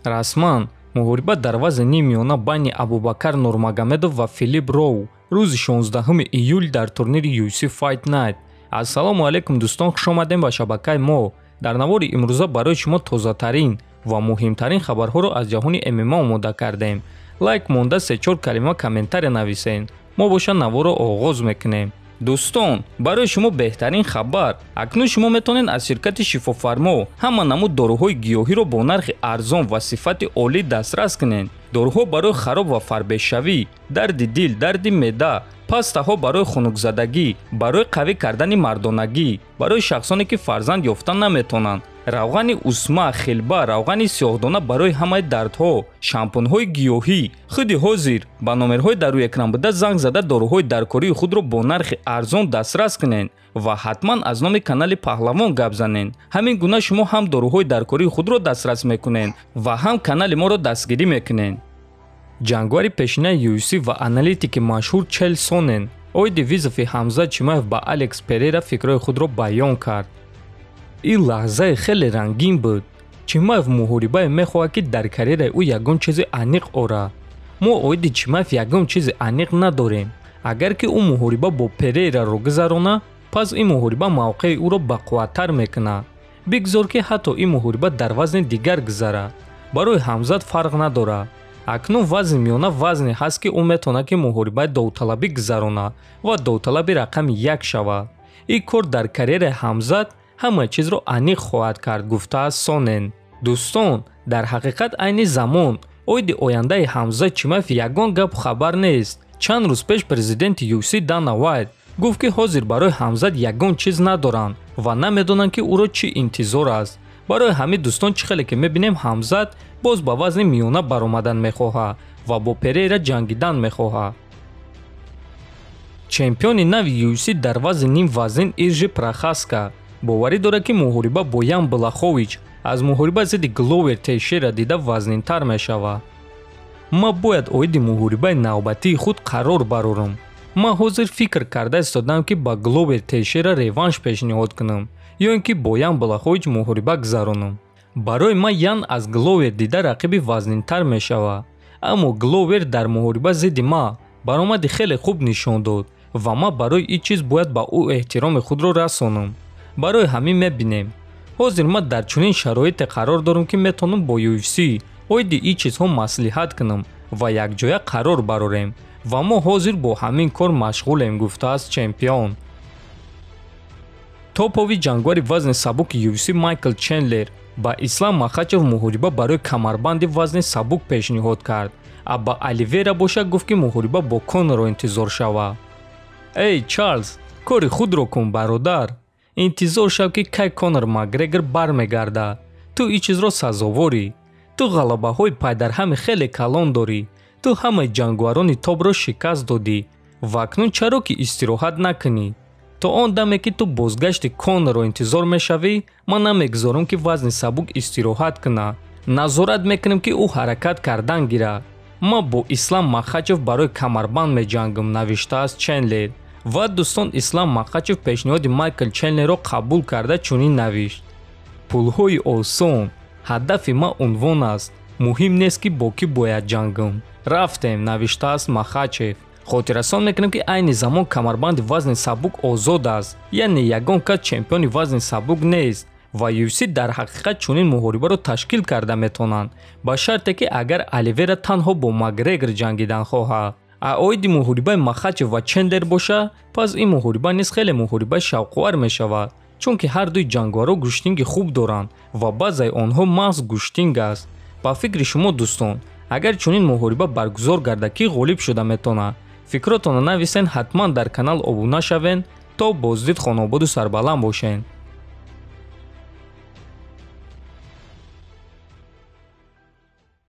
расман муҳориба дар вазни миёна байни Абубакар Нурмагомедов ва Филип Роу рӯзи 16 июл дар турнири UFC Fight Night. Ассалому алайкум дӯстон, хушомадем ба шабакаи мо. Дар навори имрӯза барои шумо тозатарин ва муҳимтарин хабарҳоро аз ҷаҳони ММА омода кардем. Лайк монда 3-4 калима комментария нависен. Мо боша наворо оғоз мекунем. дӯстон, барои шумо беҳтарин хабар. Акнун шумо метавонед аз ширкати шифофармо ҳама намуд доруҳои гиёҳиро бо нархи арзон ва сифати олӣ дастрас кунед. доруҳо барои хароб ва фарбешавӣ, дарди дил, дарди меъда, пастаҳо барои хунукзадагӣ, барои қавӣ кардани мардонагӣ, барои шахсоне ки фарзанд ёфта наметавонанд, равғани усма, хилба, равғани сиёҳдона барои ҳамаи дардҳо, шампунҳои гиёҳӣ. худи ҳозир ба номерҳои дар рӯи экран буда занг зада доруҳои даркории худро бо нархи арзон дастрас кунед ва ҳатман аз номи канали Паҳлавон гап занед. ҳамин гуна шумо ҳам доруҳои даркории худро дастрас мекунед ва ҳам канали моро дастгирӣ мекунед. ҷангвари пешинаи UFC ва аналитики машҳур Чел Сонен, оиди визафи Ҳамзат Чимаев ба Алекс Перейра фикрҳои худро баён кард. ин лаҳзаи хеле рангин буд. Чимаев муҳорибае мехоҳад ки дар карьераи ӯ ягон чизи аниқ ора. мо оиди Чимаев ягон чизи аниқ надорем. агар ки ӯ муҳориба бо Перейраро гузарона, пас ин муҳориба мавқеи ӯро бақувваттар мекунад. бигзор ки ҳатто ин муҳориба дар вазни дигар гузара. барои Ҳамзат фарқ надорад. акнун вазни миёна вазне ҳаст ки ӯ метавонад ки муҳорибаи довталабӣ гузарона ва довталаби рақами 1 шавад. ин кор дар карьераи Ҳамзат ҳама чизро аниқ хоҳад кард, гуфтааст Сонен. дӯстон, дар ҳақиқат айни замон оиди ояндаи Ҳамзат Чимаев ягон гапу хабар нест. чанд рӯз пеш президенти UFC Дана Вайт гуфт ки ҳозир барои Ҳамзат ягон чиз надоранд ва намедонанд ки ӯро чӣ интизор аст. барои ҳамин дӯстон чӣ хеле ки мебинем Ҳамзат боз ба вазни миёна баромадан мехоҳад ва бо Перейра ҷангидан мехоҳад. чемпиони нави UFC дар вазни ним вазнин Иржи Прохаска боварӣ дорад ки муҳориба бо Ян Блахович аз муҳориба зидди Гловер Тейшера дида вазнинтар мешавад. ма бояд оиди муҳорибаи навбатии худ қарор барорам. ма ҳозир фикр карда истодам ки ба Гловер Тейшера реванш пешниҳод кунам ё ин ки бо Ян Блахович муҳориба гузаронам. барои ман Ян аз Гловер дида рақиби вазнинтар мешавад. аммо Гловер дар муҳориба зидди ма баромади хеле хуб нишон дод ва ма барои ин чиз бояд ба ӯ эҳтироми худро расонам. барои ҳамин мебинем ҳозир ма дар чунин шароите қарор дорам ки метавонам бо UFC оиди ин чизҳо маслиҳат кунам ва якҷоя қарор барорем ва мо ҳозир бо ҳамин кор машғулем, гуфтааст чемпион. топови ҷангвари вазни сабуки UFC Майкл Чендлер ба Ислам Махачев муҳориба барои камарбанди вазни сабук пешниҳод кард. Абба Оливейра боша гуфт ки муҳориба бо Конорро интизор шавад. эй Чарлз, кори худро кун бародар. интизор шав ки кай Конор Макгрегор бармегардад. ту ин чизро сазоворӣ. ту ғалабаҳои пайдарҳами хеле калон дорӣ. ту ҳамаи ҷангварони тобро шикаст додӣ ва акнун чаро ки истироҳат накунӣ? то он даме ки ту бозгашти Конорро интизор мешавӣ, ман намегузорам ки вазни сабук истироҳат кунад. назорат мекунем ки ӯ ҳаракат кардан гирад. ма бо Ислам Махачев барои камарбанд меҷангам, навиштааст Чендлер. ва дӯстон, Ислам Махачев пешниҳоди Майкл Чендлерро қабул карда чунин навишт. пулҳои осон, ҳадафи ман унвон аст, муҳим нест ки бо кӣ бояд ҷангам. рафтем, навиштааст Махачев. хотиррасон мекунем ки айни замон камарбанди вазни сабук озод аст, яъне ягон кас чемпиони вазни сабук нест ва UFC дар ҳақиқат чунин муҳорибаро ташкил карда метавонанд, ба шарте ки агар Оливейра танҳо бо Макгрегор ҷангидан хоҳад. оиди муҳорибаи Махачев ва Чендлер боша, пас ин муҳориба низ хеле муҳорибаи шавқовар мешавад, чунки ҳар дуи ҷангваро гӯштинги хуб доранд ва баъзаи онҳо маҳз гӯштинг аст. ба фикри шумо дӯстон, агар чунин муҳориба баргузор гарда, кӣ ғолиб шуда метавонад? фикротонро нависен, ҳатман дар канал обуна шавен. то боздид хонободу сарбаланд бошен.